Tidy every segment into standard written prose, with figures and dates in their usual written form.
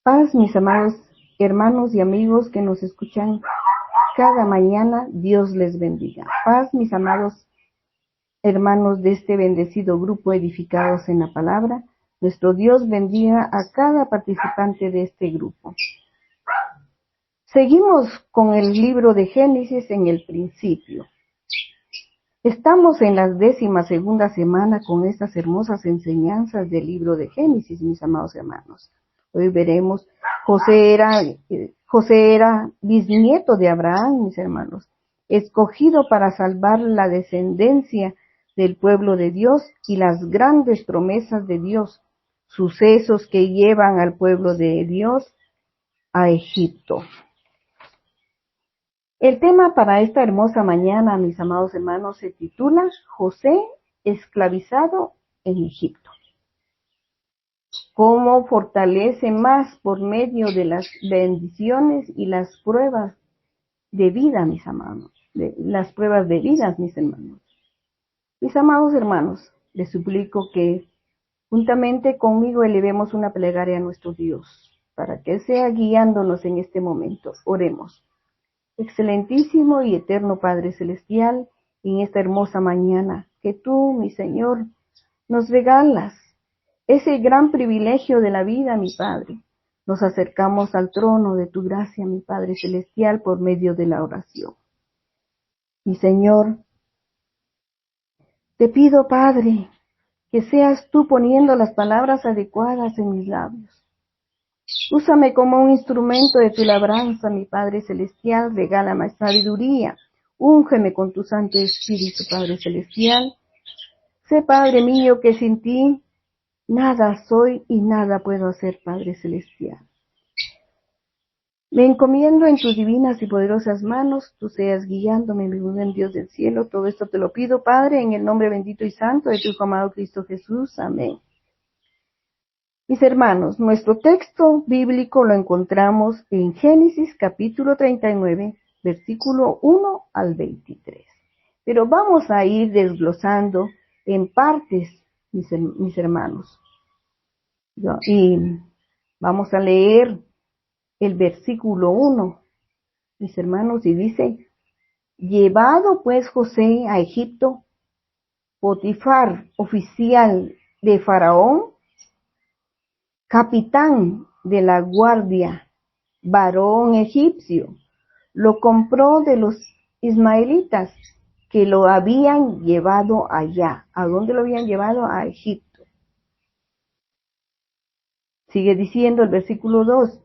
Paz, mis amados hermanos y amigos que nos escuchan cada mañana, Dios les bendiga. Paz, mis amados hermanos de este bendecido grupo edificados en la palabra. Nuestro Dios bendiga a cada participante de este grupo. Seguimos con el libro de Génesis en el principio. Estamos en la 12ª semana con estas hermosas enseñanzas del libro de Génesis, mis amados hermanos. Hoy veremos, José era bisnieto de Abraham, mis hermanos, escogido para salvar la descendencia del pueblo de Dios y las grandes promesas de Dios, sucesos que llevan al pueblo de Dios a Egipto. El tema para esta hermosa mañana, mis amados hermanos, se titula José esclavizado en Egipto. Cómo fortalece más por medio de las bendiciones y las pruebas de vida, mis amados, las pruebas de vida, mis hermanos. Mis amados hermanos, les suplico que juntamente conmigo elevemos una plegaria a nuestro Dios, para que sea guiándonos en este momento. Oremos. Excelentísimo y eterno Padre Celestial, en esta hermosa mañana que tú, mi Señor, nos regalas ese gran privilegio de la vida, mi Padre. Nos acercamos al trono de tu gracia, mi Padre Celestial, por medio de la oración. Mi Señor, te pido, Padre, que seas tú poniendo las palabras adecuadas en mis labios. Úsame como un instrumento de tu labranza, mi Padre Celestial, regálame sabiduría, úngeme con tu Santo Espíritu, Padre Celestial. Sé, Padre mío, que sin ti nada soy y nada puedo hacer, Padre Celestial. Me encomiendo en tus divinas y poderosas manos, tú seas guiándome, mi buen Dios del cielo. Todo esto te lo pido, Padre, en el nombre bendito y santo de tu Hijo amado Cristo Jesús. Amén. Mis hermanos, nuestro texto bíblico lo encontramos en Génesis capítulo 39, versículo 1 al 23. Pero vamos a ir desglosando en partes, mis hermanos. Y vamos a leer el versículo 1, mis hermanos, y dice: llevado pues José a Egipto, Potifar, oficial de Faraón, capitán de la guardia, varón egipcio, lo compró de los ismaelitas que lo habían llevado allá. ¿A dónde lo habían llevado? A Egipto. Sigue diciendo el versículo 2.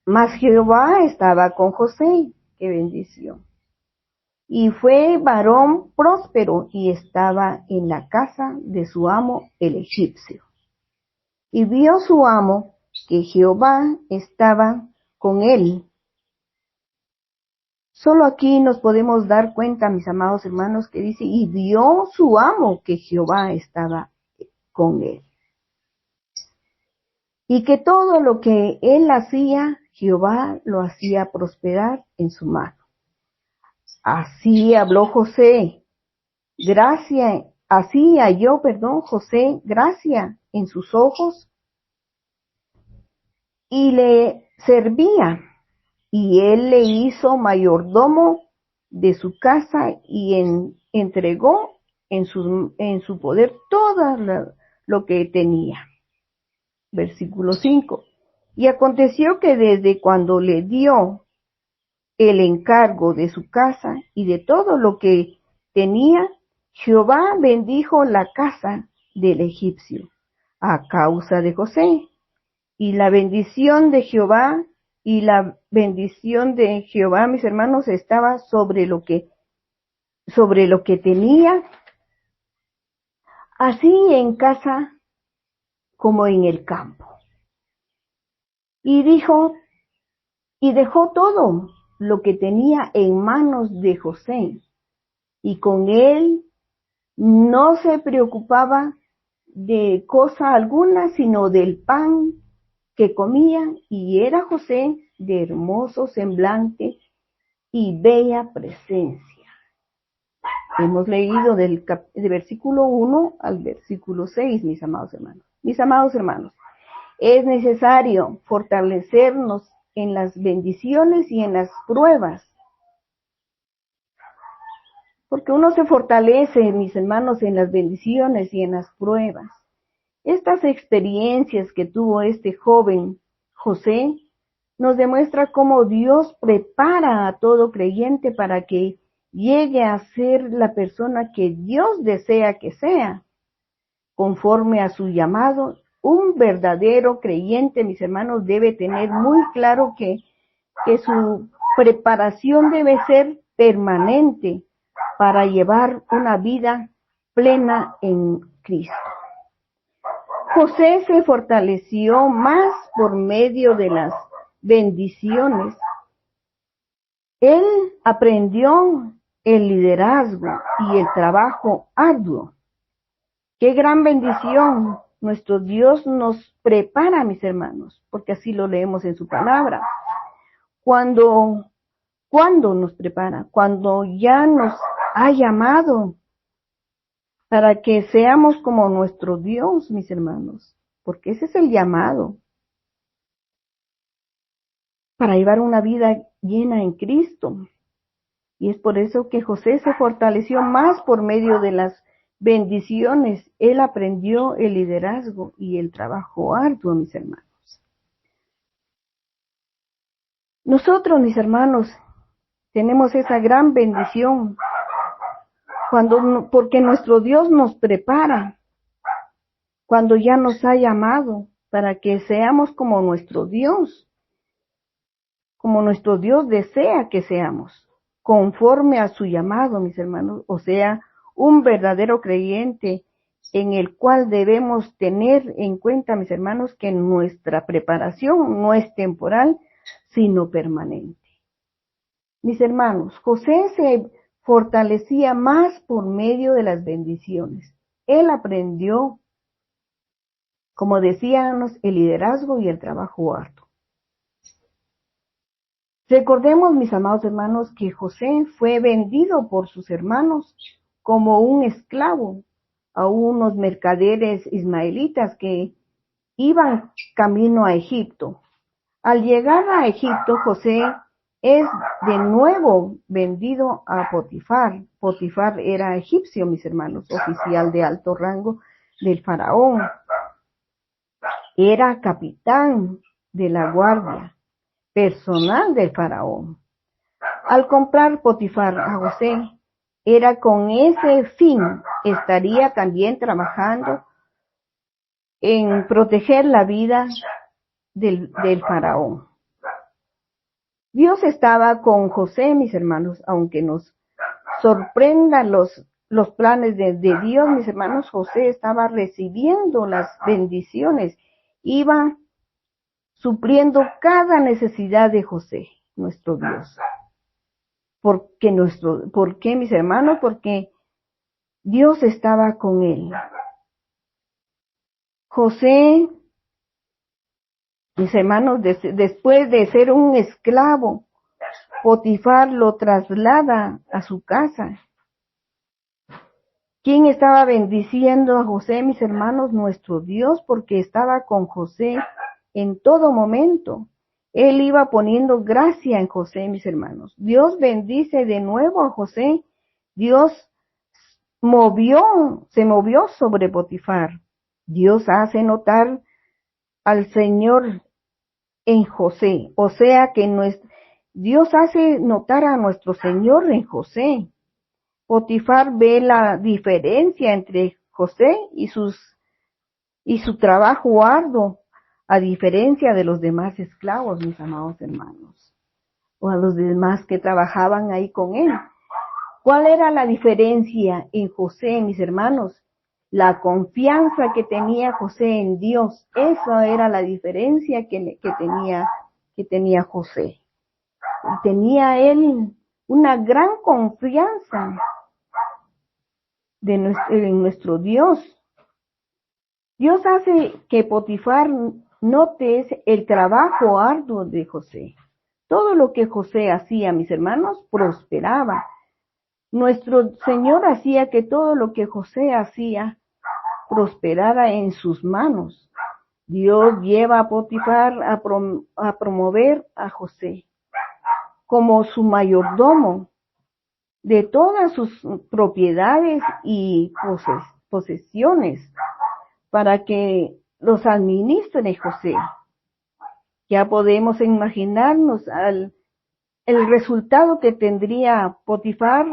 Mas Jehová estaba con José. ¡Qué bendición! Y fue varón próspero y estaba en la casa de su amo el egipcio. Y vio su amo que Jehová estaba con él. Solo aquí nos podemos dar cuenta, mis amados hermanos, que dice, y vio su amo que Jehová estaba con él. Y que todo lo que él hacía, Jehová lo hacía prosperar en su mano. Así habló José, así halló, José, gracia en sus ojos, y le servía, y él le hizo mayordomo de su casa, y entregó en su poder todo lo que tenía. Versículo 5. Y aconteció que desde cuando le dio el encargo de su casa y de todo lo que tenía, Jehová bendijo la casa del egipcio a causa de José. Y la bendición de Jehová, mis hermanos, estaba sobre lo que tenía, así en casa como en el campo. Y dejó todo lo que tenía en manos de José, y con él no se preocupaba de cosa alguna, sino del pan que comían, y era José de hermoso semblante y bella presencia. Hemos leído del versículo 1 al versículo 6, mis amados hermanos. Mis amados hermanos, Es necesario fortalecernos en las bendiciones y en las pruebas. Porque uno se fortalece, mis hermanos, en las bendiciones y en las pruebas. Estas experiencias que tuvo este joven José nos demuestra cómo Dios prepara a todo creyente para que llegue a ser la persona que Dios desea que sea, conforme a su llamado. Un verdadero creyente, mis hermanos, debe tener muy claro que su preparación debe ser permanente para llevar una vida plena en Cristo. José se fortaleció más por medio de las bendiciones. Él aprendió el liderazgo y el trabajo arduo. ¡Qué gran bendición! Nuestro Dios nos prepara, mis hermanos, porque así lo leemos en su palabra. ¿Cuándo nos prepara? Cuando ya nos ha llamado para que seamos como nuestro Dios, mis hermanos, porque ese es el llamado, para llevar una vida llena en Cristo. Y es por eso que José se fortaleció más por medio de las bendiciones. Él aprendió el liderazgo y el trabajo arduo, mis hermanos. Nosotros, mis hermanos, tenemos esa gran bendición porque nuestro Dios nos prepara cuando ya nos ha llamado para que seamos como nuestro Dios desea que seamos, conforme a su llamado, mis hermanos, o sea, un verdadero creyente en el cual debemos tener en cuenta, mis hermanos, que nuestra preparación no es temporal, sino permanente. Mis hermanos, José se fortalecía más por medio de las bendiciones. Él aprendió, como decíamos, el liderazgo y el trabajo arduo. Recordemos, mis amados hermanos, que José fue vendido por sus hermanos como un esclavo a unos mercaderes ismaelitas que iban camino a Egipto. Al llegar a Egipto, José es de nuevo vendido a Potifar. Potifar era egipcio, mis hermanos, oficial de alto rango del faraón. Era capitán de la guardia personal del faraón. Al comprar Potifar a José, era con ese fin, estaría también trabajando en proteger la vida del faraón. Dios estaba con José, mis hermanos, aunque nos sorprendan los planes de Dios, mis hermanos. José estaba recibiendo las bendiciones, iba supliendo cada necesidad de José, nuestro Dios. ¿Por qué, mis hermanos? Porque Dios estaba con él. José, mis hermanos, después de ser un esclavo, Potifar lo traslada a su casa. ¿Quién estaba bendiciendo a José, mis hermanos? Nuestro Dios, porque estaba con José en todo momento. Él iba poniendo gracia en José, mis hermanos. Dios bendice de nuevo a José. Dios se movió sobre Potifar. Dios hace notar al Señor en José. O sea que Dios hace notar a nuestro Señor en José. Potifar ve la diferencia entre José y su trabajo arduo, a diferencia de los demás esclavos, mis amados hermanos, o a los demás que trabajaban ahí con él. ¿Cuál era la diferencia en José, mis hermanos? La confianza que tenía José en Dios. Esa era la diferencia que tenía José. Tenía él una gran confianza en nuestro Dios. Dios hace que Potifar note el trabajo arduo de José. Todo lo que José hacía, mis hermanos, prosperaba. Nuestro Señor hacía que todo lo que José hacía prosperara en sus manos. Dios lleva a Potifar a promover a José como su mayordomo de todas sus propiedades y posesiones para que los administre José. Ya podemos imaginarnos el resultado que tendría Potifar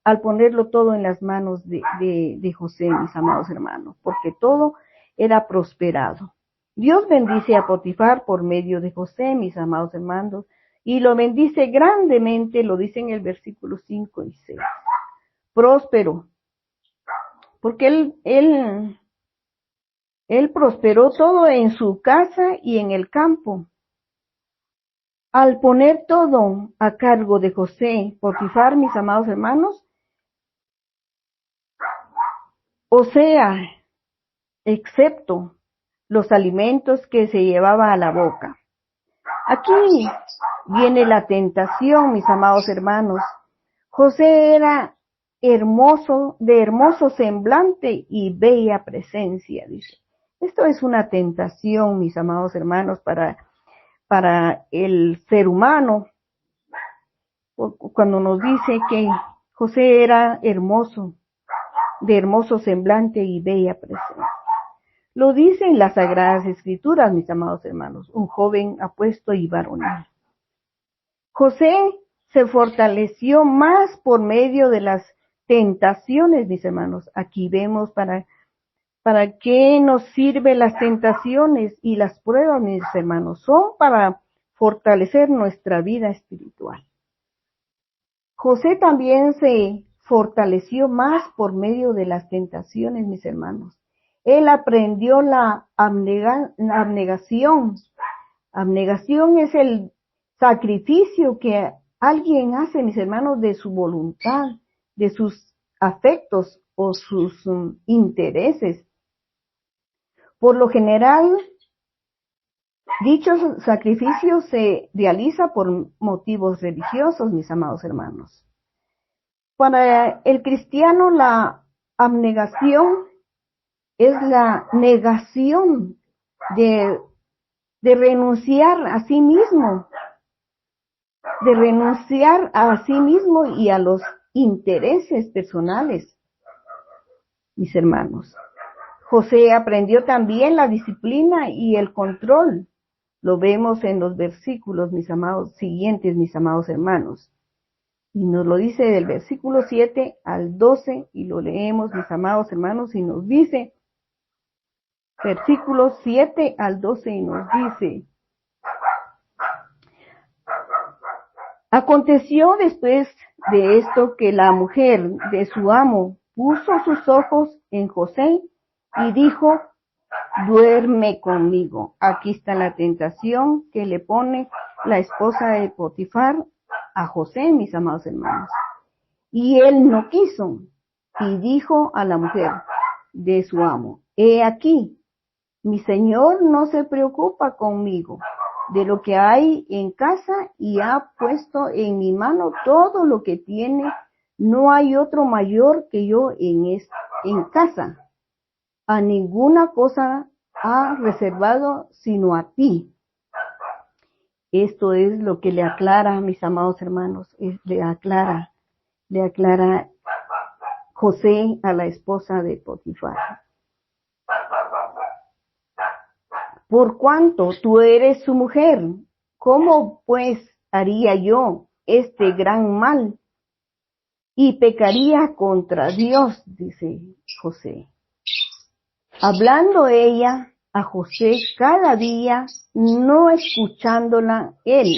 al ponerlo todo en las manos de José, mis amados hermanos, porque todo era prosperado. Dios bendice a Potifar por medio de José, mis amados hermanos, y lo bendice grandemente, lo dice en el versículo 5 y 6. Próspero, porque él prosperó todo en su casa y en el campo. Al poner todo a cargo de José, Potifar, mis amados hermanos, o sea, excepto los alimentos que se llevaba a la boca. Aquí viene la tentación, mis amados hermanos. José era hermoso, de hermoso semblante y bella presencia, dice. Esto es una tentación, mis amados hermanos, para el ser humano, cuando nos dice que José era hermoso, de hermoso semblante y bella presencia. Lo dice en las Sagradas Escrituras, mis amados hermanos, un joven apuesto y varonil. José se fortaleció más por medio de las tentaciones, mis hermanos. Aquí vemos para qué nos sirven las tentaciones y las pruebas, mis hermanos. Son para fortalecer nuestra vida espiritual. José también se fortaleció más por medio de las tentaciones, mis hermanos. Él aprendió la abnegación. Abnegación es el sacrificio que alguien hace, mis hermanos, de su voluntad, de sus afectos o sus intereses. Por lo general, dicho sacrificio se realiza por motivos religiosos, mis amados hermanos. Para el cristiano, la abnegación es la negación de renunciar a sí mismo, y a los intereses personales, mis hermanos. José aprendió también la disciplina y el control. Lo vemos en los versículos, siguientes, mis amados hermanos. Y nos lo dice del versículo 7 al 12, y lo leemos, mis amados hermanos, y nos dice, versículos 7 al 12, y nos dice: aconteció después de esto que la mujer de su amo puso sus ojos en José y dijo: duerme conmigo. Aquí está la tentación que le pone la esposa de Potifar a José, mis amados hermanos. Y él no quiso, y dijo a la mujer de su amo: he aquí, mi señor no se preocupa conmigo de lo que hay en casa y ha puesto en mi mano todo lo que tiene. No hay otro mayor que yo en casa. A ninguna cosa ha reservado sino a ti. Esto es lo que le aclara, mis amados hermanos, le aclara José a la esposa de Potifar. Por cuanto tú eres su mujer, ¿cómo pues haría yo este gran mal? Y pecaría contra Dios, dice José. Hablando ella a José cada día, no escuchándola él,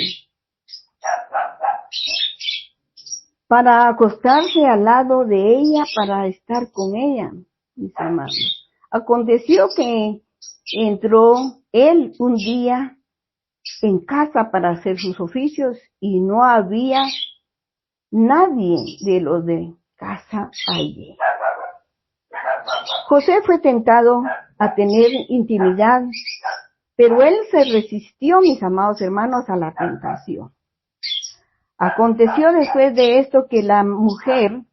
para acostarse al lado de ella, para estar con ella, mis hermanos. Aconteció que entró él un día en casa para hacer sus oficios y no había nadie de los de casa allí. José fue tentado a tener intimidad, pero él se resistió, mis amados hermanos, a la tentación. Aconteció después de esto que la mujer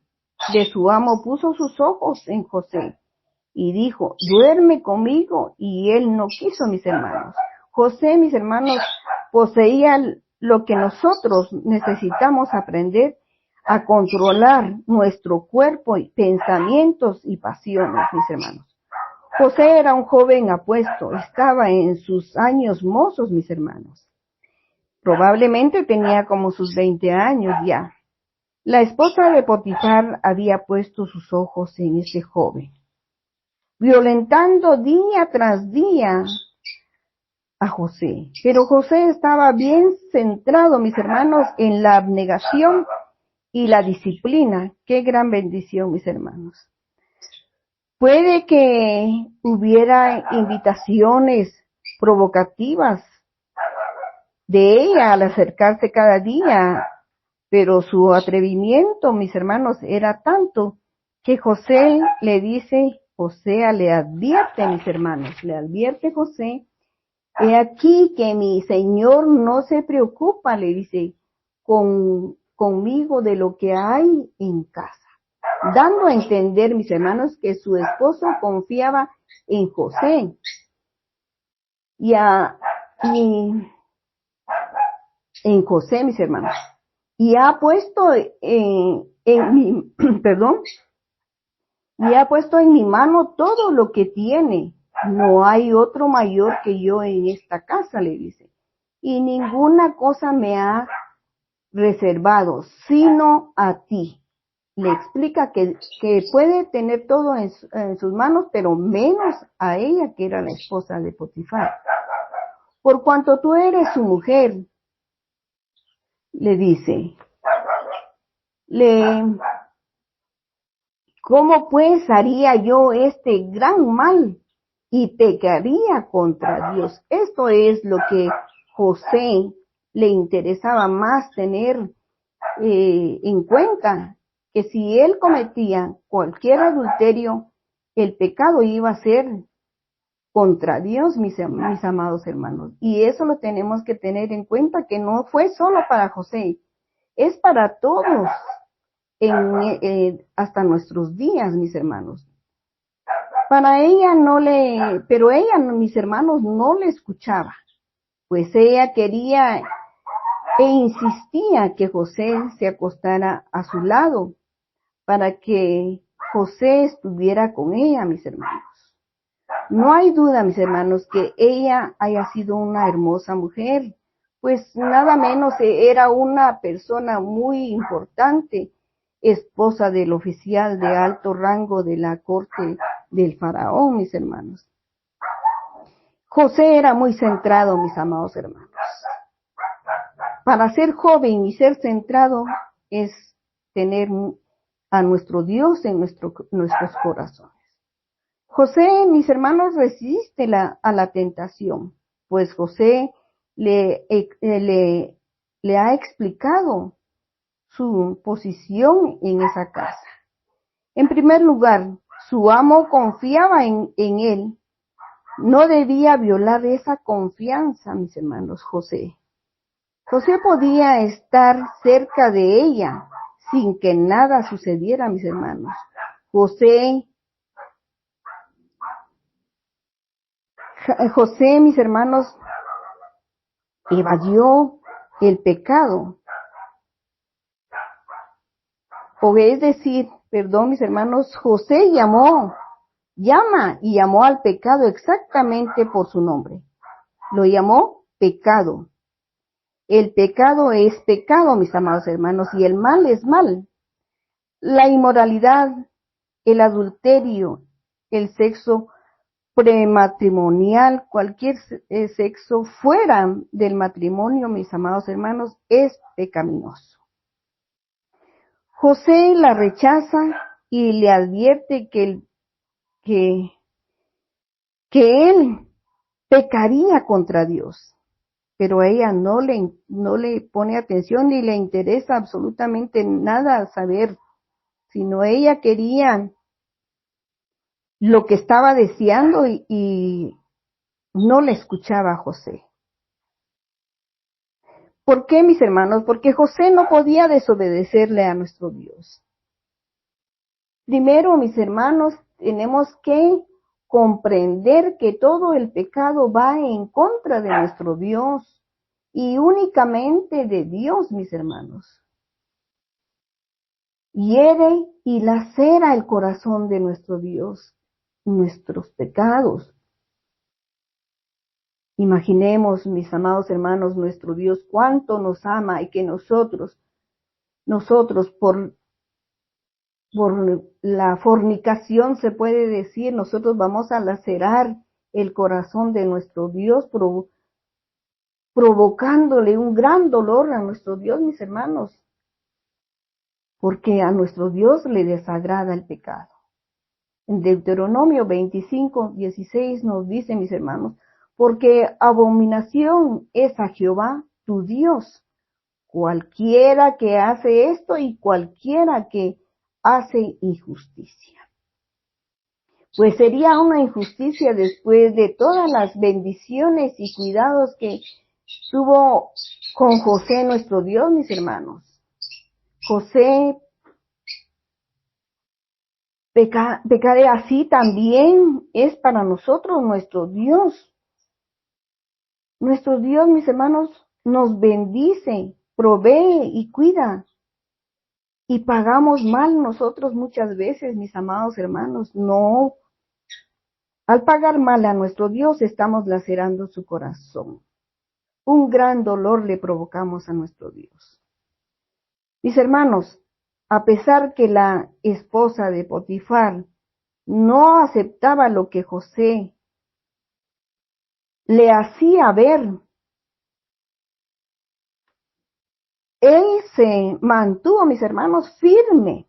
de su amo puso sus ojos en José y dijo, duerme conmigo, y él no quiso, mis hermanos. José, mis hermanos, poseía lo que nosotros necesitamos aprender a controlar nuestro cuerpo y pensamientos y pasiones, mis hermanos. José era un joven apuesto, estaba en sus años mozos, mis hermanos. Probablemente tenía como sus 20 años ya. La esposa de Potifar había puesto sus ojos en ese joven, violentando día tras día a José. Pero José estaba bien centrado, mis hermanos, en la abnegación y la disciplina. Qué gran bendición, mis hermanos. Puede que hubiera invitaciones provocativas de ella al acercarse cada día, pero su atrevimiento, mis hermanos, era tanto que José le dice, o sea, le advierte, mis hermanos, le advierte José, he aquí que mi Señor no se preocupa, le dice, conmigo de lo que hay en casa. Dando a entender, mis hermanos, que su esposo confiaba en José. En José, mis hermanos. Y ha puesto en mi, perdón, y ha puesto en mi mano todo lo que tiene. No hay otro mayor que yo en esta casa, le dice. Y ninguna cosa me ha reservado, sino a ti. Le explica que puede tener todo en sus manos, pero menos a ella, que era la esposa de Potifar. Por cuanto tú eres su mujer, le dice, ¿cómo pues haría yo este gran mal y pecaría contra Dios? Esto es lo que José le interesaba más tener en cuenta, que si él cometía cualquier adulterio, el pecado iba a ser contra Dios, mis amados hermanos. Y eso lo tenemos que tener en cuenta, que no fue solo para José, es para todos, hasta nuestros días, mis hermanos. Para ella pero ella, mis hermanos, no le escuchaba, pues ella quería e insistía que José se acostara a su lado para que José estuviera con ella, mis hermanos. No hay duda, mis hermanos, que ella haya sido una hermosa mujer, pues nada menos era una persona muy importante, esposa del oficial de alto rango de la corte del faraón, mis hermanos. José era muy centrado, mis amados hermanos. Para ser joven y ser centrado es tener a nuestro Dios en nuestros corazones. José, mis hermanos, resiste a la tentación, pues José le ha explicado su posición en esa casa. En primer lugar, su amo confiaba en él. No debía violar esa confianza, mis hermanos, José. José podía estar cerca de ella sin que nada sucediera, mis hermanos. José, mis hermanos, evadió el pecado. O es decir, perdón, mis hermanos, José llama y llamó al pecado exactamente por su nombre. Lo llamó pecado. El pecado es pecado, mis amados hermanos, y el mal es mal. La inmoralidad, el adulterio, el sexo prematrimonial, cualquier sexo fuera del matrimonio, mis amados hermanos, es pecaminoso. José la rechaza y le advierte que él pecaría contra Dios. Pero a ella no le pone atención ni le interesa absolutamente nada saber, sino ella quería lo que estaba deseando y no le escuchaba a José. ¿Por qué, mis hermanos? Porque José no podía desobedecerle a nuestro Dios. Primero, mis hermanos, tenemos que comprender que todo el pecado va en contra de nuestro Dios y únicamente de Dios, mis hermanos. Hiere y lacera el corazón de nuestro Dios, nuestros pecados. Imaginemos, mis amados hermanos, nuestro Dios cuánto nos ama y que nosotros por la fornicación se puede decir, nosotros vamos a lacerar el corazón de nuestro Dios, provocándole un gran dolor a nuestro Dios, mis hermanos, porque a nuestro Dios le desagrada el pecado. En Deuteronomio 25:16 nos dice, mis hermanos, porque abominación es a Jehová tu Dios, cualquiera que hace esto y cualquiera que hace injusticia. Pues sería una injusticia después de todas las bendiciones y cuidados que tuvo con José nuestro Dios, mis hermanos. José pecaré así también es para nosotros nuestro Dios. Nuestro Dios, mis hermanos, nos bendice, provee y cuida. Y pagamos mal nosotros muchas veces, mis amados hermanos. No. Al pagar mal a nuestro Dios estamos lacerando su corazón. Un gran dolor le provocamos a nuestro Dios. Mis hermanos, a pesar que la esposa de Potifar no aceptaba lo que José le hacía ver, él se mantuvo, mis hermanos, firme.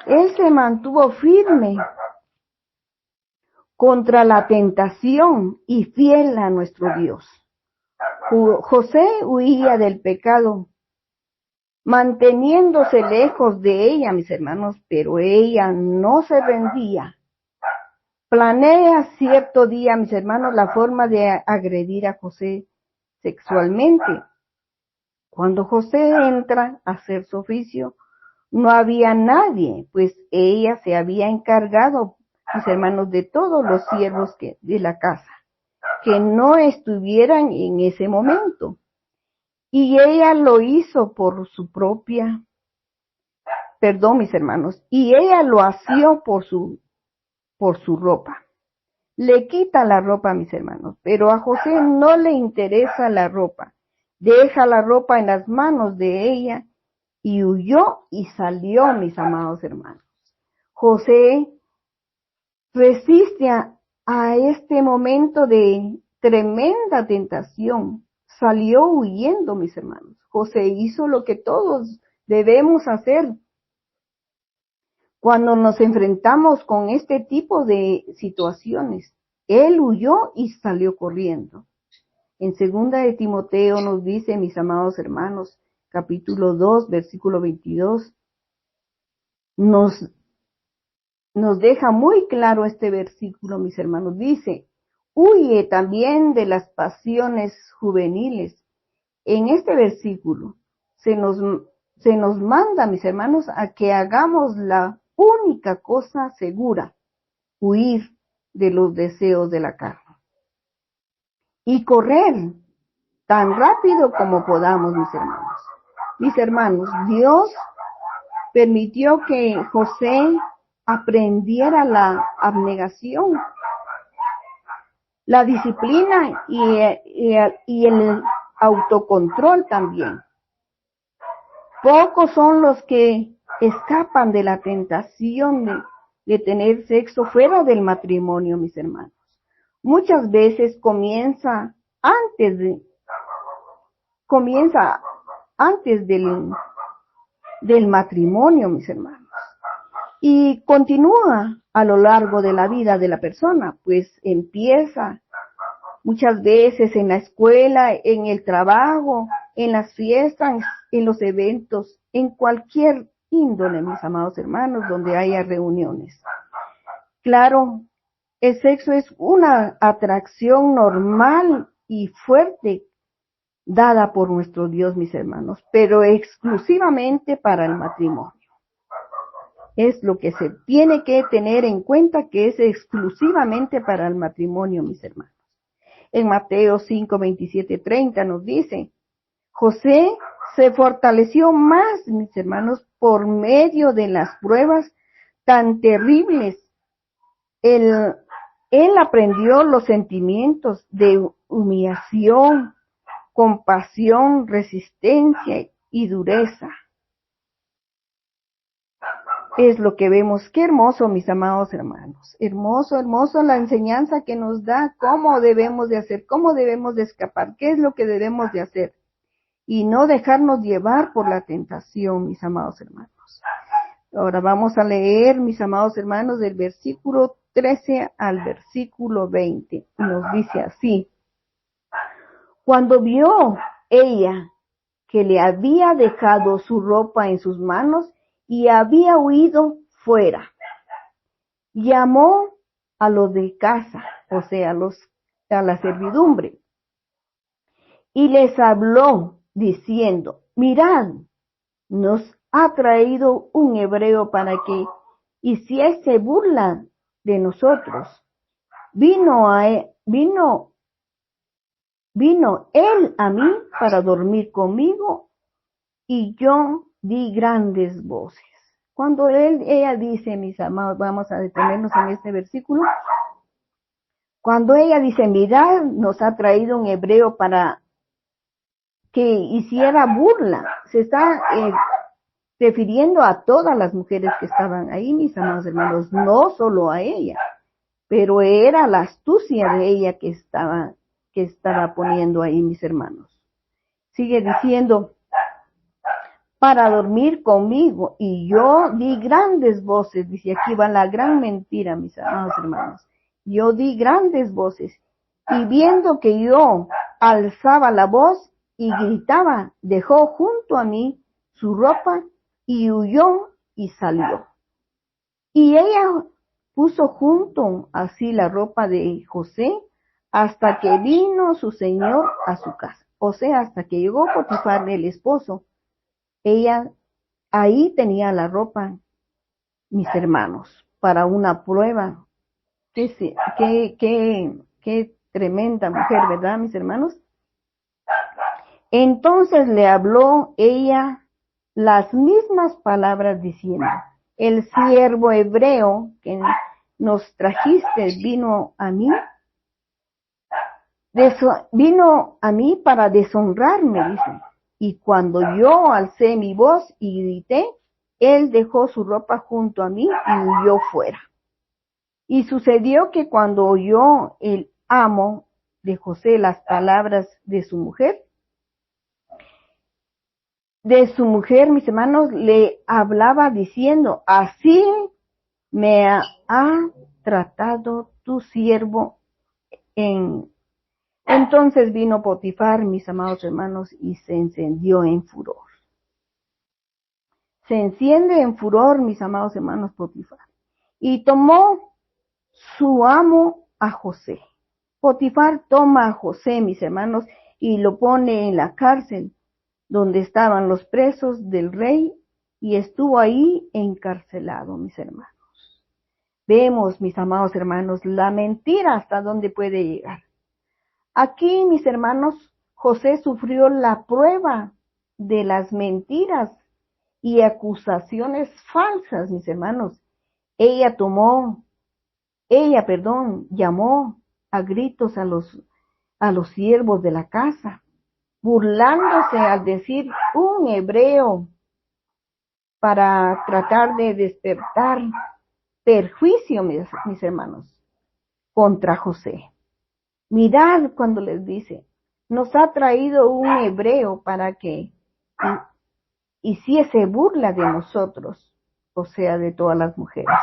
Él se mantuvo firme contra la tentación y fiel a nuestro Dios. José huía del pecado, manteniéndose lejos de ella, mis hermanos, pero ella no se rendía. Planea cierto día, mis hermanos, la forma de agredir a José sexualmente. Cuando José entra a hacer su oficio, no había nadie, pues ella se había encargado, mis hermanos, de todos los siervos de la casa, que no estuvieran en ese momento. Y ella lo hizo por su propia, mis hermanos, y ella lo asió por su ropa. Le quita la ropa, mis hermanos, pero a José no le interesa la ropa. Deja la ropa en las manos de ella y huyó y salió, mis amados hermanos. José resiste a este momento de tremenda tentación. Salió huyendo, mis hermanos. José hizo lo que todos debemos hacer cuando nos enfrentamos con este tipo de situaciones. Él huyó y salió corriendo. En 2 de Timoteo nos dice, mis amados hermanos, capítulo 2, versículo 22, nos deja muy claro este versículo, mis hermanos. Dice, huye también de las pasiones juveniles. En este versículo se nos manda, mis hermanos, a que hagamos la única cosa segura, huir de los deseos de la carne y correr tan rápido como podamos, mis hermanos. Mis hermanos, Dios permitió que José aprendiera la abnegación, la disciplina y el autocontrol también. Pocos son los que escapan de la tentación de tener sexo fuera del matrimonio, mis hermanos. Muchas veces comienza antes del matrimonio, mis hermanos, y continúa a lo largo de la vida de la persona, pues empieza muchas veces en la escuela, en el trabajo, en las fiestas, en los eventos, en cualquier índole, mis amados hermanos, donde haya reuniones. Claro, el sexo es una atracción normal y fuerte dada por nuestro Dios, mis hermanos, pero exclusivamente para el matrimonio. Es lo que se tiene que tener en cuenta, que es exclusivamente para el matrimonio, mis hermanos. En Mateo 5, 27, 30 nos dice, José se fortaleció más, mis hermanos, por medio de las pruebas tan terribles. Él aprendió los sentimientos de humillación, compasión, resistencia y dureza. Es lo que vemos. Qué hermoso, mis amados hermanos. Hermoso, hermoso la enseñanza que nos da, cómo debemos de hacer, cómo debemos de escapar, qué es lo que debemos de hacer. Y no dejarnos llevar por la tentación, mis amados hermanos. Ahora vamos a leer, mis amados hermanos, del versículo 13 al versículo 20. Y nos dice así. Cuando vio ella que le había dejado su ropa en sus manos y había huido fuera, llamó a los de casa, o sea, a la servidumbre, y les habló diciendo, mirad, nos ha traído un hebreo para que hiciese burla de nosotros. Vino él a mí para dormir conmigo y yo di grandes voces. Cuando ella dice, mis amados, vamos a detenernos en este versículo. Cuando ella dice, mirad, nos ha traído un hebreo para que hiciera burla, se está refiriendo a todas las mujeres que estaban ahí, mis amados hermanos, no solo a ella, pero era la astucia de ella que estaba poniendo ahí, mis hermanos. Sigue diciendo, para dormir conmigo, y yo di grandes voces, dice, aquí va la gran mentira, mis amados hermanos, yo di grandes voces, y viendo que yo alzaba la voz y gritaba, dejó junto a mí su ropa y huyó y salió. Y ella puso junto así la ropa de José hasta que vino su señor a su casa, o sea, hasta que llegó Potifar, el esposo. Ella ahí tenía la ropa, mis hermanos, para una prueba. Qué tremenda mujer, ¿verdad, mis hermanos? Entonces le habló ella las mismas palabras diciendo, el siervo hebreo que nos trajiste vino a mí para deshonrarme, dice. Y cuando yo alcé mi voz y grité, él dejó su ropa junto a mí y huyó fuera. Y sucedió que cuando oyó el amo de José las palabras de su mujer, mis hermanos, le hablaba diciendo, así me ha tratado tu siervo Entonces vino Potifar, mis amados hermanos, y se encendió en furor. Se enciende en furor, mis amados hermanos, Potifar. Y tomó su amo a José. Potifar toma a José, mis hermanos, y lo pone en la cárcel donde estaban los presos del rey, y estuvo ahí encarcelado, mis hermanos. Vemos, mis amados hermanos, la mentira hasta dónde puede llegar. Aquí, mis hermanos, José sufrió la prueba de las mentiras y acusaciones falsas, mis hermanos. Llamó a gritos a los siervos de la casa, burlándose al decir un hebreo para tratar de despertar perjuicio, mis hermanos, contra José. Mirad cuando les dice, nos ha traído un hebreo para que hiciese burla de nosotros, o sea, de todas las mujeres.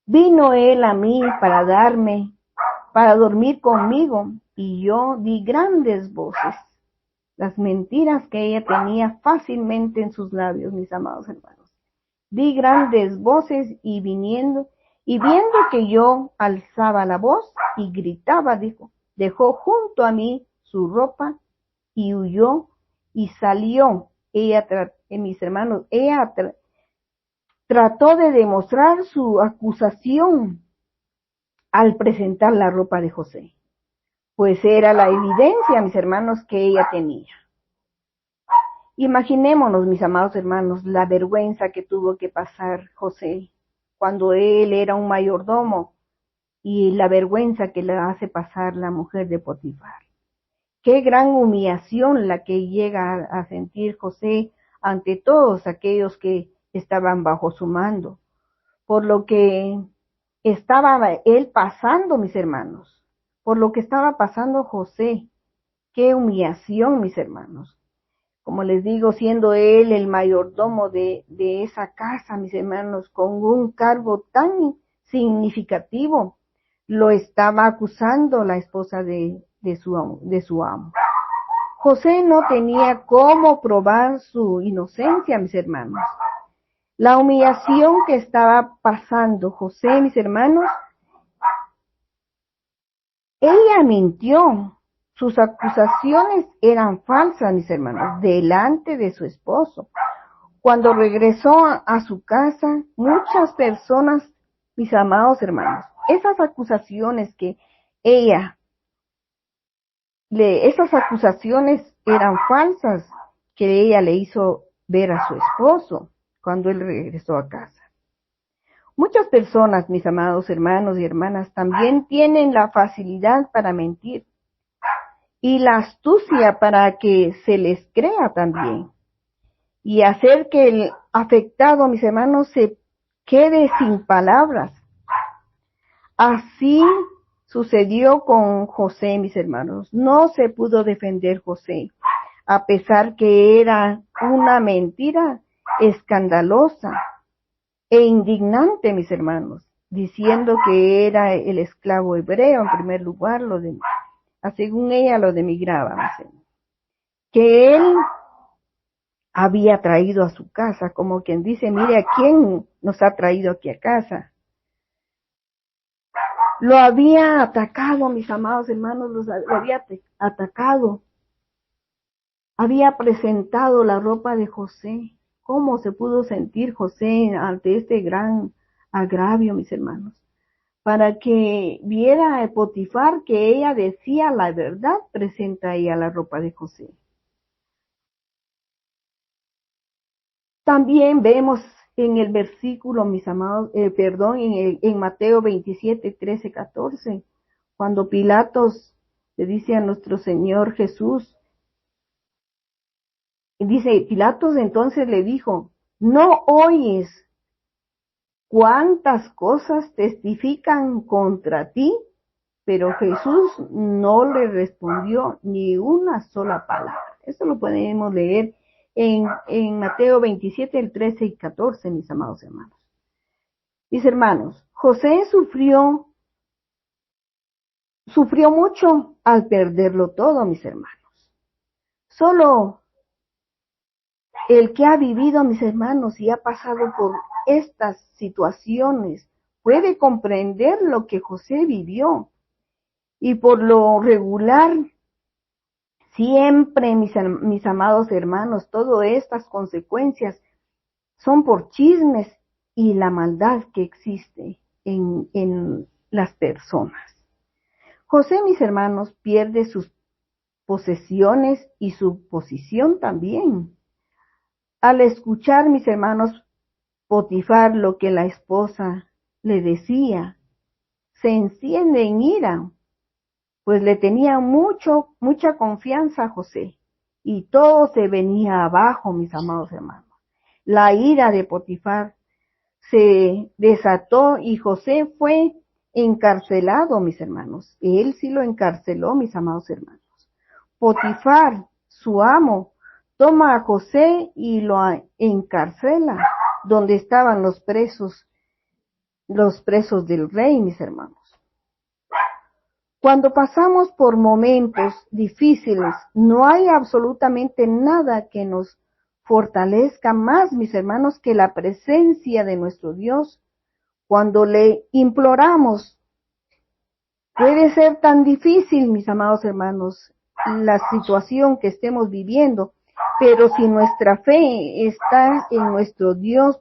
Vino él a mí para dormir conmigo, y yo di grandes voces. Las mentiras que ella tenía fácilmente en sus labios, mis amados hermanos. Di grandes voces y viendo que yo alzaba la voz y gritaba, dejó junto a mí su ropa y huyó y salió. Mis hermanos, ella trató de demostrar su acusación al presentar la ropa de José, pues era la evidencia, mis hermanos, que ella tenía. Imaginémonos, mis amados hermanos, la vergüenza que tuvo que pasar José cuando él era un mayordomo y la vergüenza que le hace pasar la mujer de Potifar. Qué gran humillación la que llega a sentir José ante todos aquellos que estaban bajo su mando, por lo que estaba él pasando, mis hermanos, por lo que estaba pasando José. Qué humillación, mis hermanos. Como les digo, siendo él el mayordomo de esa casa, mis hermanos, con un cargo tan significativo, lo estaba acusando la esposa de su amo. José no tenía cómo probar su inocencia, mis hermanos. La humillación que estaba pasando José, mis hermanos, ella mintió. Sus acusaciones eran falsas, mis hermanos, delante de su esposo. Cuando regresó a su casa, muchas personas, mis amados hermanos, esas acusaciones eran falsas que ella le hizo ver a su esposo cuando él regresó a casa. Muchas personas, mis amados hermanos y hermanas, también tienen la facilidad para mentir y la astucia para que se les crea también, y hacer que el afectado, mis hermanos, se quede sin palabras. Así sucedió con José, mis hermanos. No se pudo defender José, a pesar que era una mentira escandalosa e indignante, mis hermanos, diciendo que era el esclavo hebreo, en primer lugar, según ella lo denigraba, que él había traído a su casa, como quien dice, mire a quién nos ha traído aquí a casa. Lo había atacado, mis amados hermanos, lo había atacado. Había presentado la ropa de José. ¿Cómo se pudo sentir José ante este gran agravio, mis hermanos? Para que viera a Potifar que ella decía la verdad, presenta ella la ropa de José. También vemos en el versículo, mis amados, en Mateo 27, 13, 14, cuando Pilatos le dice a nuestro Señor Jesús, dice, Pilatos entonces le dijo, ¿no oyes cuántas cosas testifican contra ti? Pero Jesús no le respondió ni una sola palabra. Eso lo podemos leer en Mateo 27, el 13 y 14, mis amados hermanos. Mis hermanos, José sufrió mucho al perderlo todo, mis hermanos. Solo el que ha vivido, mis hermanos, y ha pasado por estas situaciones, puede comprender lo que José vivió. Y por lo regular, siempre, mis amados hermanos, todas estas consecuencias son por chismes y la maldad que existe en las personas. José, mis hermanos, pierde sus posesiones y su posición también. Al escuchar, mis hermanos, Potifar lo que la esposa le decía, se enciende en ira, pues le tenía mucha confianza a José, y todo se venía abajo, mis amados hermanos. La ira de Potifar se desató y José fue encarcelado, mis hermanos. Él sí lo encarceló, mis amados hermanos. Potifar, su amo, toma a José y lo encarcela, donde estaban los presos del rey, mis hermanos. Cuando pasamos por momentos difíciles, no hay absolutamente nada que nos fortalezca más, mis hermanos, que la presencia de nuestro Dios. Cuando le imploramos, puede ser tan difícil, mis amados hermanos, la situación que estemos viviendo, pero si nuestra fe está en nuestro Dios,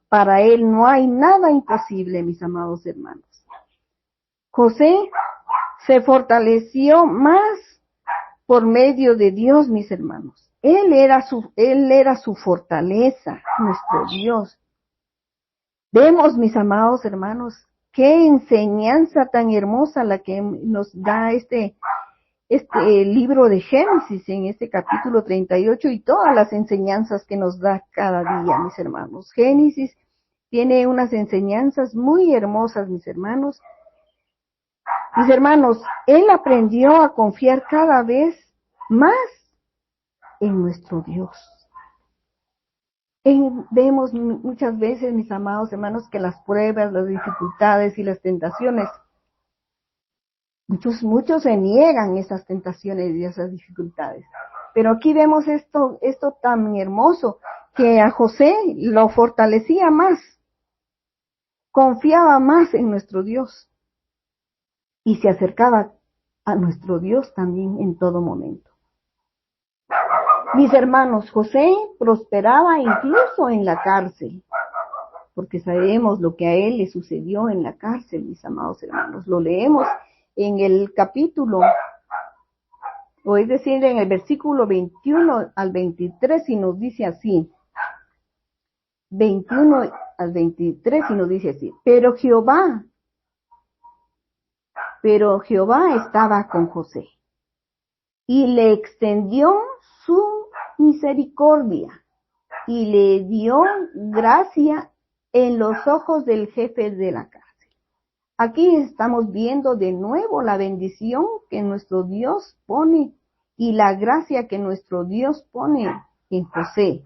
Para Él no hay nada imposible, mis amados hermanos. José se fortaleció más por medio de Dios, mis hermanos. Él era su fortaleza, nuestro Dios. Vemos, mis amados hermanos, qué enseñanza tan hermosa la que nos da este libro de Génesis en este capítulo 38 y todas las enseñanzas que nos da cada día, mis hermanos. Génesis tiene unas enseñanzas muy hermosas, mis hermanos. Mis hermanos, él aprendió a confiar cada vez más en nuestro Dios. Vemos muchas veces, mis amados hermanos, que las pruebas, las dificultades y las tentaciones, muchos se niegan esas tentaciones y esas dificultades. Pero aquí vemos esto tan hermoso, que a José lo fortalecía más, confiaba más en nuestro Dios y se acercaba a nuestro Dios también en todo momento. Mis hermanos, José prosperaba incluso en la cárcel, porque sabemos lo que a él le sucedió en la cárcel, mis amados hermanos. Lo leemos en el capítulo, o es decir, en el versículo 21 al 23, y nos dice así. 21 al 23, y nos dice así. Pero Jehová estaba con José, y le extendió su misericordia, y le dio gracia en los ojos del jefe de la cárcel. Aquí estamos viendo de nuevo la bendición que nuestro Dios pone y la gracia que nuestro Dios pone en José.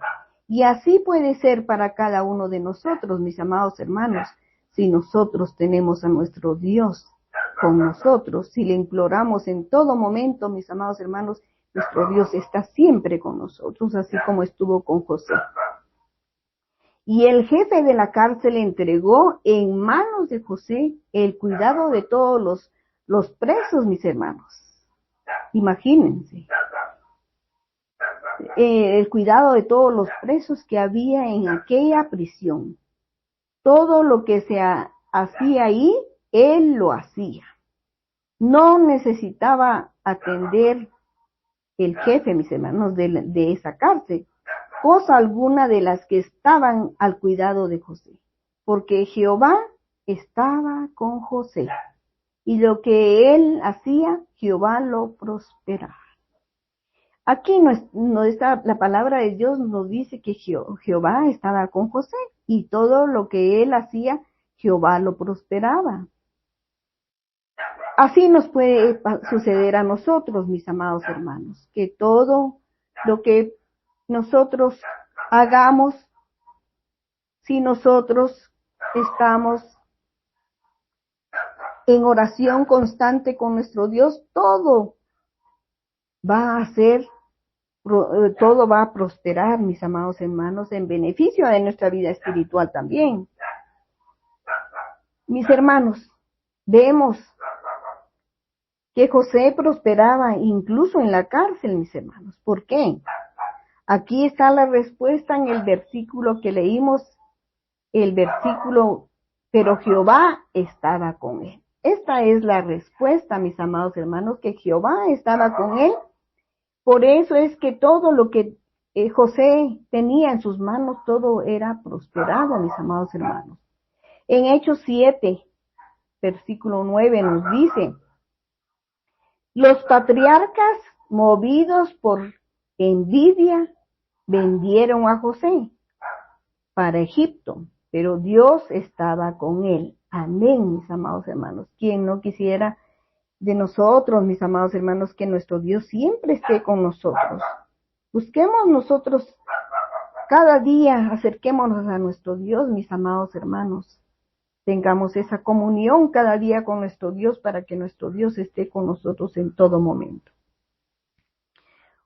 Y así puede ser para cada uno de nosotros, mis amados hermanos, si nosotros tenemos a nuestro Dios con nosotros, si le imploramos en todo momento, mis amados hermanos, nuestro Dios está siempre con nosotros, así como estuvo con José. Y el jefe de la cárcel entregó en manos de José el cuidado de todos los presos, mis hermanos. Imagínense. El cuidado de todos los presos que había en aquella prisión. Todo lo que se hacía ahí, él lo hacía. No necesitaba atender el jefe, mis hermanos, de esa cárcel, cosa alguna de las que estaban al cuidado de José, porque Jehová estaba con José, y lo que él hacía, Jehová lo prosperaba. Aquí no está, la palabra de Dios nos dice que Jehová estaba con José, y todo lo que él hacía, Jehová lo prosperaba. Así nos puede suceder a nosotros, mis amados hermanos, que todo lo que nosotros hagamos, si nosotros estamos en oración constante con nuestro Dios, todo va a prosperar, mis amados hermanos, en beneficio de nuestra vida espiritual también. Mis hermanos, vemos que José prosperaba incluso en la cárcel, mis hermanos. ¿Por qué? Aquí está la respuesta en el versículo que leímos, el versículo, pero Jehová estaba con él. Esta es la respuesta, mis amados hermanos, que Jehová estaba con él. Por eso es que todo lo que José tenía en sus manos, todo era prosperado, mis amados hermanos. En Hechos 7, versículo 9 nos dice, los patriarcas, movidos por envidia, vendieron a José para Egipto, pero Dios estaba con él. Amén, mis amados hermanos. ¿Quién no quisiera de nosotros, mis amados hermanos, que nuestro Dios siempre esté con nosotros? Busquemos nosotros cada día, acerquémonos a nuestro Dios, mis amados hermanos. Tengamos esa comunión cada día con nuestro Dios para que nuestro Dios esté con nosotros en todo momento.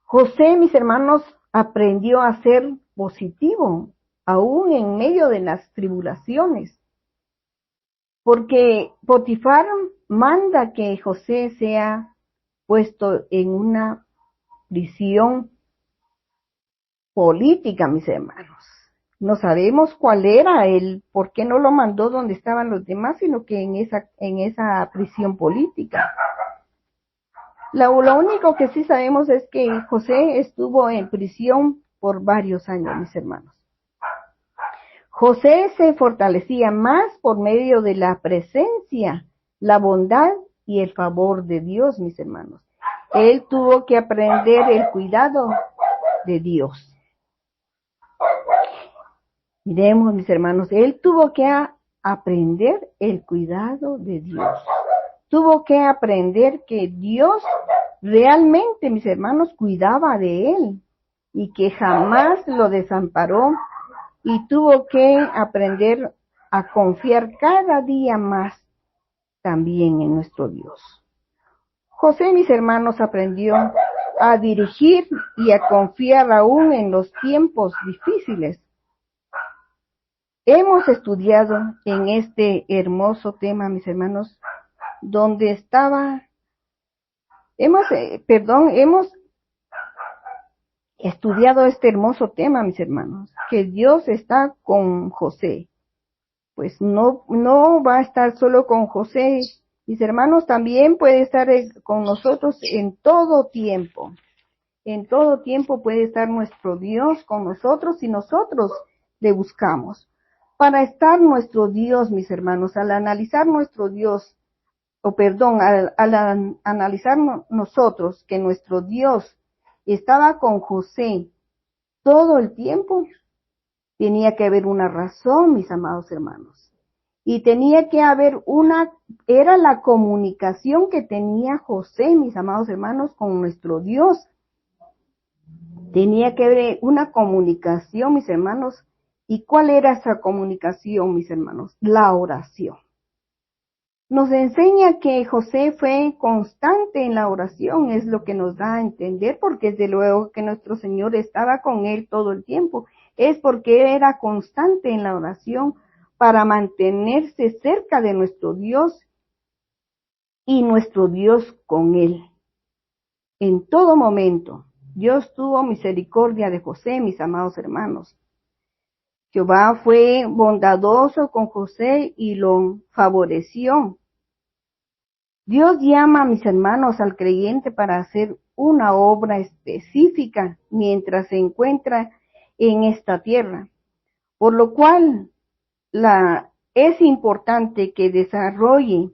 José, mis hermanos, aprendió a ser positivo, aún en medio de las tribulaciones, porque Potifar manda que José sea puesto en una prisión política, mis hermanos. no sabemos cuál era por qué no lo mandó donde estaban los demás, sino que en esa prisión política. Lo único que sí sabemos es que José estuvo en prisión por varios años, mis hermanos. José se fortalecía más por medio de la presencia, la bondad y el favor de Dios, mis hermanos. Él tuvo que aprender el cuidado de Dios. Miremos, mis hermanos, él tuvo que aprender el cuidado de Dios. Tuvo que aprender que Dios realmente, mis hermanos, cuidaba de él y que jamás lo desamparó, y tuvo que aprender a confiar cada día más también en nuestro Dios. José, mis hermanos, aprendió a dirigir y a confiar aún en los tiempos difíciles. Hemos estudiado en este hermoso tema, mis hermanos, donde hemos estudiado este hermoso tema, mis hermanos, que Dios está con José. Pues no va a estar solo con José, mis hermanos, también puede estar con nosotros en todo tiempo. En todo tiempo puede estar nuestro Dios con nosotros si nosotros le buscamos. Para estar nuestro Dios, mis hermanos, al analizar nuestro Dios, al analizar nosotros que nuestro Dios estaba con José todo el tiempo, tenía que haber una razón, mis amados hermanos. Y tenía que haber era la comunicación que tenía José, mis amados hermanos, con nuestro Dios. Tenía que haber una comunicación, mis hermanos. ¿Y cuál era esa comunicación, mis hermanos? La oración. Nos enseña que José fue constante en la oración, es lo que nos da a entender, porque desde luego que nuestro Señor estaba con él todo el tiempo. Es porque era constante en la oración para mantenerse cerca de nuestro Dios y nuestro Dios con él. En todo momento, Dios tuvo misericordia de José, mis amados hermanos. Jehová fue bondadoso con José y lo favoreció. Dios llama, mis hermanos, al creyente para hacer una obra específica mientras se encuentra en esta tierra, por lo cual es importante que desarrolle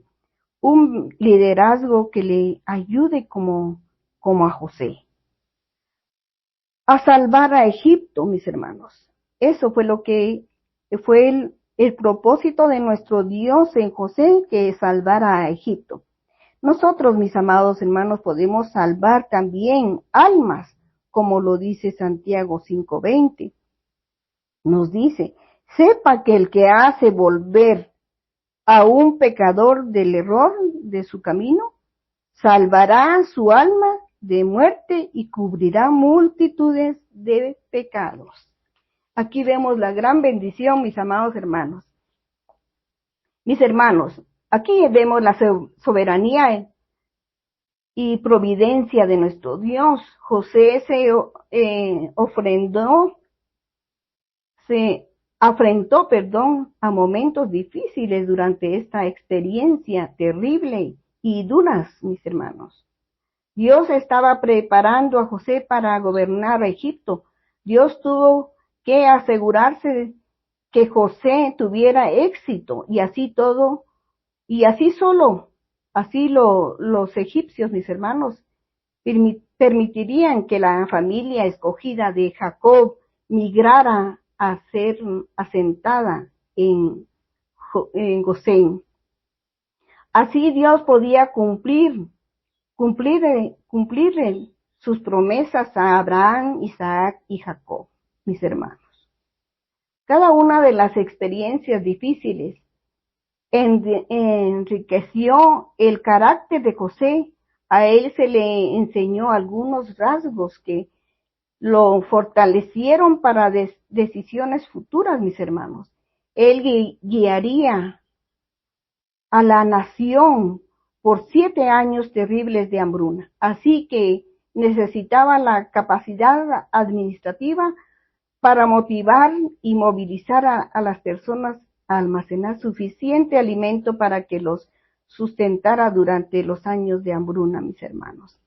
un liderazgo que le ayude como a José a salvar a Egipto, mis hermanos. Eso fue lo que fue el propósito de nuestro Dios en José, que salvara a Egipto. Nosotros, mis amados hermanos, podemos salvar también almas, como lo dice Santiago 5:20. Nos dice, sepa que el que hace volver a un pecador del error de su camino, salvará su alma de muerte y cubrirá multitudes de pecados. Aquí vemos la gran bendición, mis amados hermanos. Mis hermanos, aquí vemos la soberanía y providencia de nuestro Dios. José se afrentó a momentos difíciles durante esta experiencia terrible y duras, mis hermanos. Dios estaba preparando a José para gobernar a Egipto. Dios tuvo que asegurarse que José tuviera éxito, y así los egipcios, mis hermanos, permitirían que la familia escogida de Jacob migrara a ser asentada en Gosén. Así Dios podía cumplir sus promesas a Abraham, Isaac y Jacob, mis hermanos. Cada una de las experiencias difíciles enriqueció el carácter de José. A él se le enseñó algunos rasgos que lo fortalecieron para decisiones futuras, mis hermanos. Él guiaría a la nación por 7 años terribles de hambruna. Así que necesitaba la capacidad administrativa para motivar y movilizar a las personas a almacenar suficiente alimento para que los sustentara durante los años de hambruna, mis hermanos.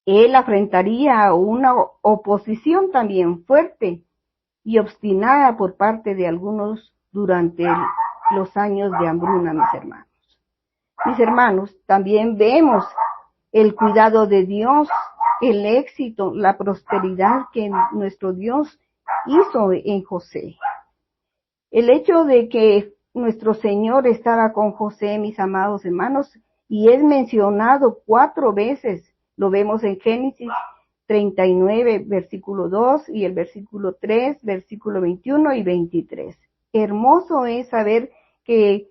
Él afrentaría una oposición también fuerte y obstinada por parte de algunos durante los años de hambruna, mis hermanos. Mis hermanos, también vemos el cuidado de Dios, el éxito, la prosperidad que nuestro Dios hizo en José. El hecho de que nuestro Señor estaba con José, mis amados hermanos, y es mencionado 4 veces, lo vemos en Génesis 39, versículo 2, y el versículo 3, versículo 21 y 23. Hermoso es saber que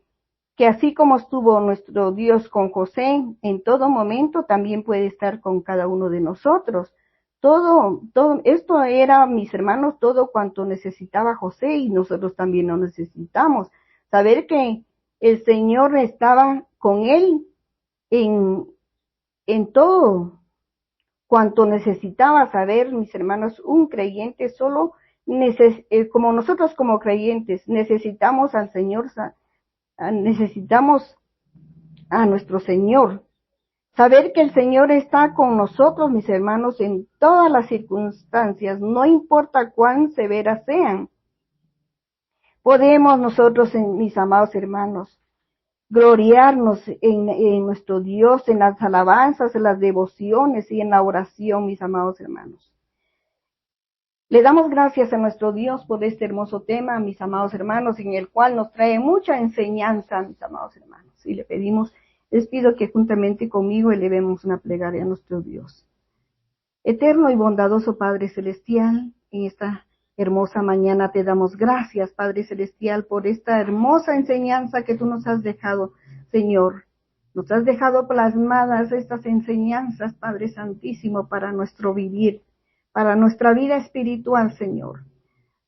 así como estuvo nuestro Dios con José en todo momento, también puede estar con cada uno de nosotros. Todo esto era, mis hermanos, todo cuanto necesitaba José y nosotros también lo necesitamos. Saber que el Señor estaba con él en todo cuanto necesitaba saber, mis hermanos, un creyente solo, como nosotros como creyentes, necesitamos al Señor, necesitamos a nuestro Señor. Saber que el Señor está con nosotros, mis hermanos, en todas las circunstancias, no importa cuán severas sean. Podemos nosotros, mis amados hermanos, gloriarnos en nuestro Dios, en las alabanzas, en las devociones y en la oración, mis amados hermanos. Le damos gracias a nuestro Dios por este hermoso tema, mis amados hermanos, en el cual nos trae mucha enseñanza, mis amados hermanos. Y le pedimos, les pido que juntamente conmigo elevemos una plegaria a nuestro Dios. Eterno y bondadoso Padre Celestial, en esta hermosa mañana te damos gracias, Padre Celestial, por esta hermosa enseñanza que tú nos has dejado, Señor. Nos has dejado plasmadas estas enseñanzas, Padre Santísimo, para nuestro vivir, para nuestra vida espiritual, Señor.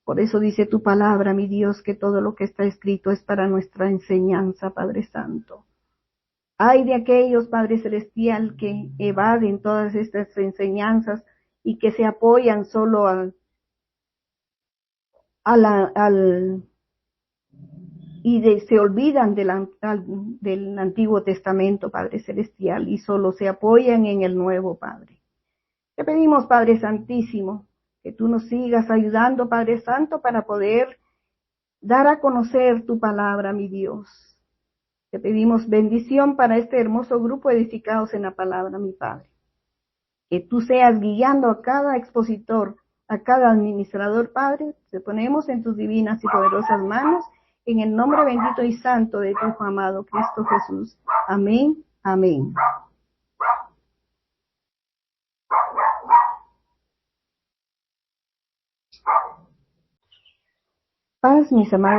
Por eso dice tu palabra, mi Dios, que todo lo que está escrito es para nuestra enseñanza, Padre Santo. Ay de aquellos, Padre Celestial, que evaden todas estas enseñanzas y que se apoyan solo se olvidan del Antiguo Testamento, Padre Celestial, y solo se apoyan en el Nuevo, Padre. Te pedimos, Padre Santísimo, que tú nos sigas ayudando, Padre Santo, para poder dar a conocer tu palabra, mi Dios. Te pedimos bendición para este hermoso grupo edificados en la palabra, mi Padre. Que tú seas guiando a cada expositor, a cada administrador, Padre. Te ponemos en tus divinas y poderosas manos, en el nombre bendito y santo de tu Hijo amado, Cristo Jesús. Amén, amén. Paz, mis amados.